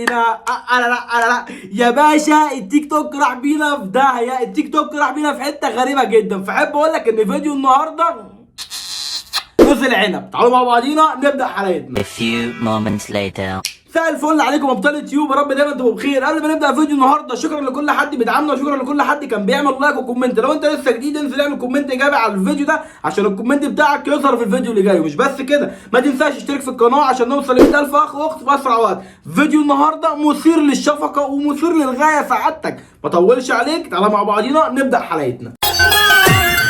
بينا لا يا باشا، التيك توك راح بينا في داهيه، التيك توك راح بينا في حته غريبه جدا. فحب اقول لك ان فيديو النهارده رز العنب. تعالوا مع بعضينا نبدا حلقتنا. A few moments later. مساء الفل عليكم ابطال يوتيوب، يا رب دايما تبقوا بخير. قبل ما نبدا فيديو النهارده، شكرا لكل حد بيدعمنا وشكرا لكل حد كان بيعمل لايك وكومنت. لو انت لسه جديد انزل اعمل كومنت ايجابي على الفيديو ده عشان الكومنت بتاعك يظهر في الفيديو اللي جاي. ومش بس كده، ما تنساش تشترك في القناه عشان نوصل ل 100000 اخ واخت في اسرع وقت. فيديو النهارده مثير للشفقه ومثير للغايه سعادتك. ما اطولش عليك، تعالى مع بعضينا نبدا حلقتنا.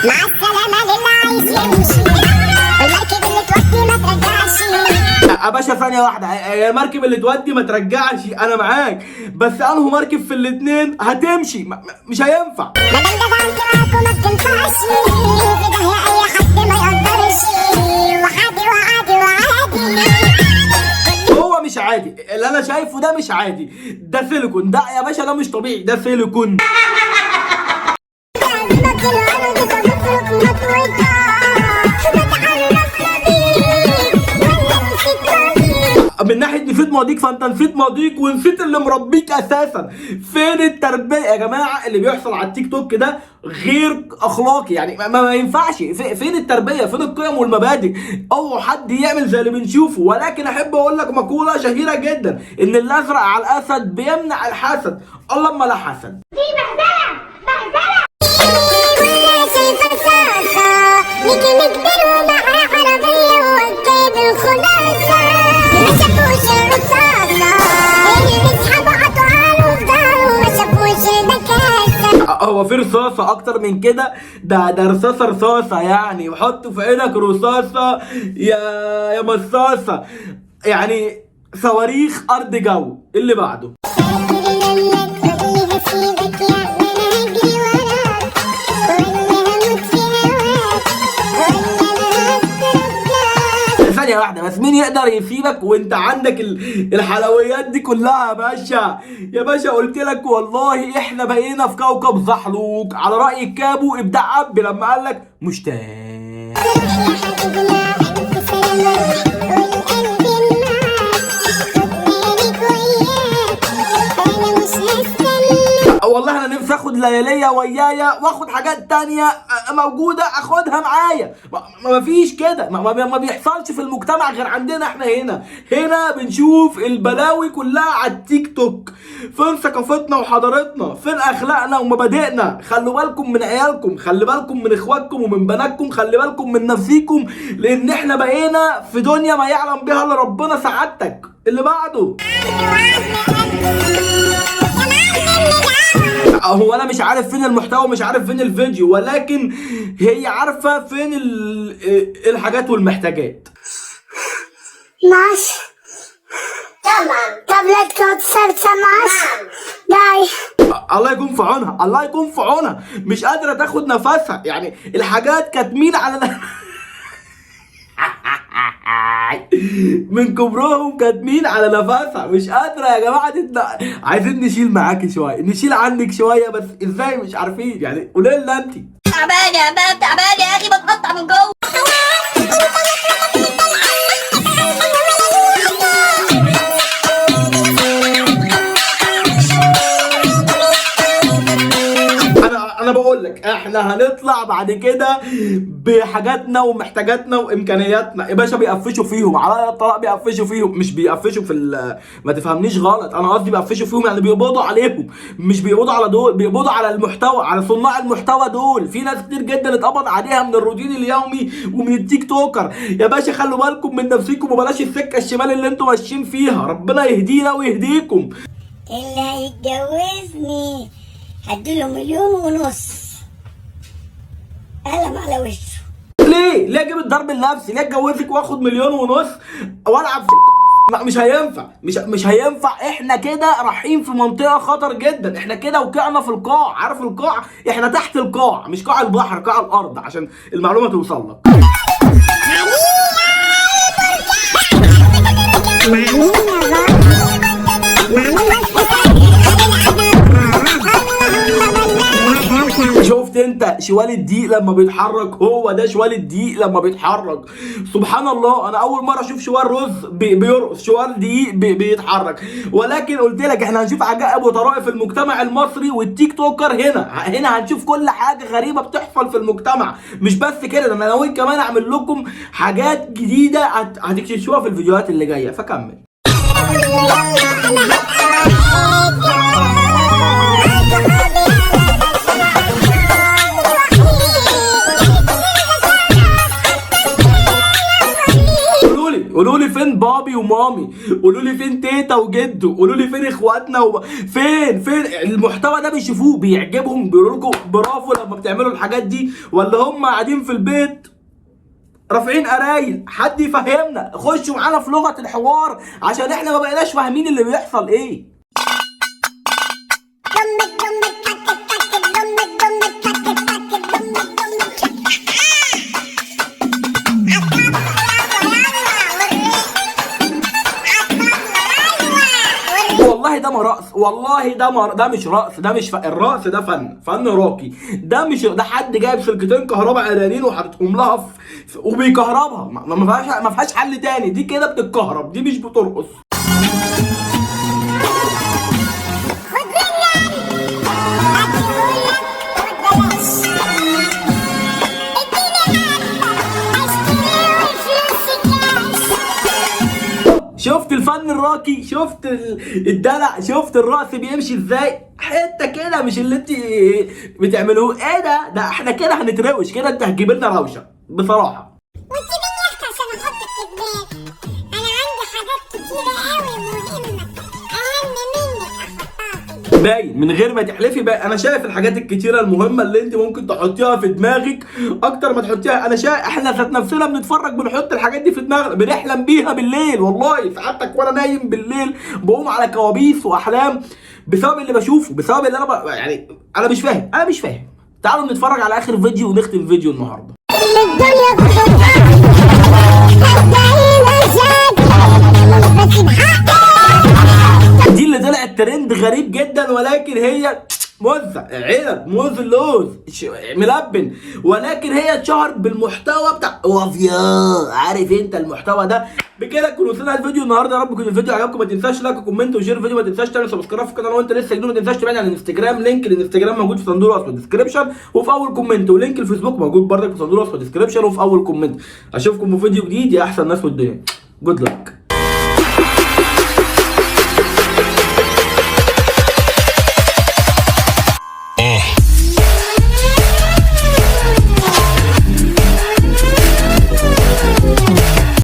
مع السلامة للي عايز يمشي، المركب اللي تودي ما ترجعش. يا باشا ثانية واحدة، المركب اللي تودي ما ترجعش أنا معاك، بس أنهو مركب في الاتنين هتمشي؟ مش هينفع. مادام جدعنت معاك وما بتنفعش، في داهية أي حد ما يقدرش. وعادي هو مش عادي، اللي أنا شايفه ده مش عادي، ده سيليكون، ده يا باشا ده مش طبيعي، ده سيليكون. من ناحيه نسيت ماضيك، فانت نسيت ماضيك ونسيت اللي مربيك اساسا. فين التربيه يا جماعه؟ اللي بيحصل على التيك توك ده غير اخلاقي، يعني ما ينفعش. فين التربيه؟ فين القيم والمبادئ؟ اوعوا حد يعمل زي اللي بنشوفه. ولكن احب اقول لك مقوله شهيره جدا، ان الازرق على الاسد بيمنع الحسد. الله اما لا حسد. دي بهدله كلها شايفة رصاصة، نيجي نكبر ومعاه عربية وجايب الخلاصة. ما شافوش الرصاصة اللي اصحابه عطوها في ظهره، ما شافوش البكاسة. هو في رصاصة أكتر من كده؟ ده رصاصة يعني، وحطوا في عينك رصاصة يا مصاصة، يعني صواريخ أرض جو. اللي بعده ثانية واحدة بس، مين يقدر يسيبك وانت عندك الحلويات دي كلها يا باشا؟ يا باشا قلت لك والله احنا بقينا في كوكب زحلوق، على رأي الكابو ابداع عبي لما قال لك مشتاق. والله انا نفسي اخد ليالية ويايا واخد حاجات تانية موجودة اخدها معايا. ما فيش كده، ما بيحصلش في المجتمع غير عندنا احنا هنا بنشوف البلاوي كلها على التيك توك. فين ثقافتنا وحضارتنا؟ فين اخلاقنا ومبادئنا؟ خلوا بالكم من عيالكم، خلي بالكم من اخواتكم ومن بناتكم، خلي بالكم من نفسيكم، لان احنا بقينا في دنيا ما يعلم بها الا ربنا. سعادتك. اللي بعده هو انا مش عارف فين المحتوى، مش عارف فين الفيديو، ولكن هي عارفه فين الحاجات والمحتاجات. ماشي تابلت كود سرطة ماشي داي. الله يكون في عونها، الله يكون في عونها، مش قادره تاخد نفسها. يعني الحاجات كاتمين على من كبرهم كاتمين على نفسها، مش قادره يا جماعه عايزين نشيل معاكي شويه، نشيل عنك شويه، بس ازاي مش عارفين؟ يعني قولي لنا انت. تعبانه يا باب، تعبانه يا اخي، بتقطع من جوه. انا بقول لك احنا هنطلع بعد كده بحاجاتنا ومحتاجاتنا وامكانياتنا. يا باشا بيقفشوا فيهم على الطلاق، بيقفشوا فيهم، مش بيقفشوا في ما تفهمنيش غلط، انا قصدي بيقفشوا فيهم يعني بيقبضوا عليهم، مش بيقبضوا على دول، بيقبضوا على المحتوى، على صناع المحتوى دول. في ناس كتير جدا اتقبض عليها من الروتين اليومي ومن التيك توكر. يا باشا خلوا بالكم من نفسكم وبلاش السكه الشمال اللي انتم ماشيين فيها. ربنا يهدينا ويهديكم. اللي هيتجوزني هديله 1.5 مليون قلم على وشه. ليه اجيب الضرب النفسي؟ ليه اتجوزك واخد 1.5 مليون والعب مش هينفع، مش هينفع. احنا كده رايحين في منطقه خطر جدا، احنا كده وقعنا في القاع. عارف القاع؟ احنا تحت القاع، مش قاع البحر، قاع الارض، عشان المعلومه توصل لك. شفت انت انت شوال الدقيق لما بيتحرك هو ده شوال الدقيق لما بيتحرك. سبحان الله، انا اول مره اشوف شوال رز بيرقص، شوال دقيق بيتحرك. ولكن قلت لك احنا هنشوف عجائب وطرائف المجتمع المصري والتيك توكر. هنا هنشوف كل حاجه غريبه بتحصل في المجتمع. مش بس كده، ده انا ناوي كمان اعمل لكم حاجات جديده هتكتشفوها في الفيديوهات اللي جايه، فكمل. قولوا لي فين بابي ومامي، قولوا لي فين تيتا وجدو، قولوا لي فين اخواتنا فين المحتوى ده بيشوفوه بيعجبهم، بيقولوا لكم برافو لما بتعملوا الحاجات دي، ولا هم قاعدين في البيت رافعين قرايل؟ حد يفهمنا، خشوا معانا في لغة الحوار عشان احنا ما بقيناش فاهمين اللي بيحصل ايه. والله ده ما رقص، والله ده مش رقص، ده مش الرقص ده فن راقي. ده مش ده حد جايب سلكتين كهرباء عريانين وحاططهم لها وبيكهربها، ما فيهاش حل تاني. دي كده بتتكهرب، دي مش بترقص. شفت الفن الراقي، شفت الدلع، شفت الرقص بيمشي ازاي؟ حته كده مش اللي انت بتعملوه. ايه ده احنا كده هنتروش كده، انت هتجيب لنا روشه بصراحه. وانت مين يا اختي عشان احطك في دماغي؟ انا عندي حاجات كتيره قوي مهمه اهم منك احطها في باين من غير ما تحلفي، باين. انا شايف الحاجات الكتيره المهمه اللي انت ممكن تحطيها في دماغك اكتر ما تحطيها. انا شايف احنا ذات نفسنا بنتفرج بنحط الحاجات دي في دماغنا، بنحلم بيها بالليل. والله ساعتك وانا نايم بالليل بقوم على كوابيس واحلام بسبب اللي بشوفه، بسبب اللي انا يعني انا مش فاهم. تعالوا نتفرج على اخر فيديو ونختم فيديو النهارده. دي اللي طلعت ترند غريب جدا، ولكن هي موز عنب، موز اللوز ملبن، ولكن هي اتشهرت بالمحتوى بتاع وافيا. عارف انت المحتوى ده؟ بكده نكون وصلنا الفيديو النهارده. يا رب يكون الفيديو عجبكم. ما تنساش لايك وكومنت وشير الفيديو، ما تنساش تعمل سبسكرايب في القناه. وانت لسه جديد ما تنساش تابعني على الانستجرام، لينك الانستجرام موجود في صندوق الوصف والديسكربشن وفي اول كومنت، ولينك الفيسبوك موجود برضك في صندوق الوصف والديسكربشن وفي اول كومنت. اشوفكم في فيديو جديد يا احسن ناس في الدنيا. جود لك.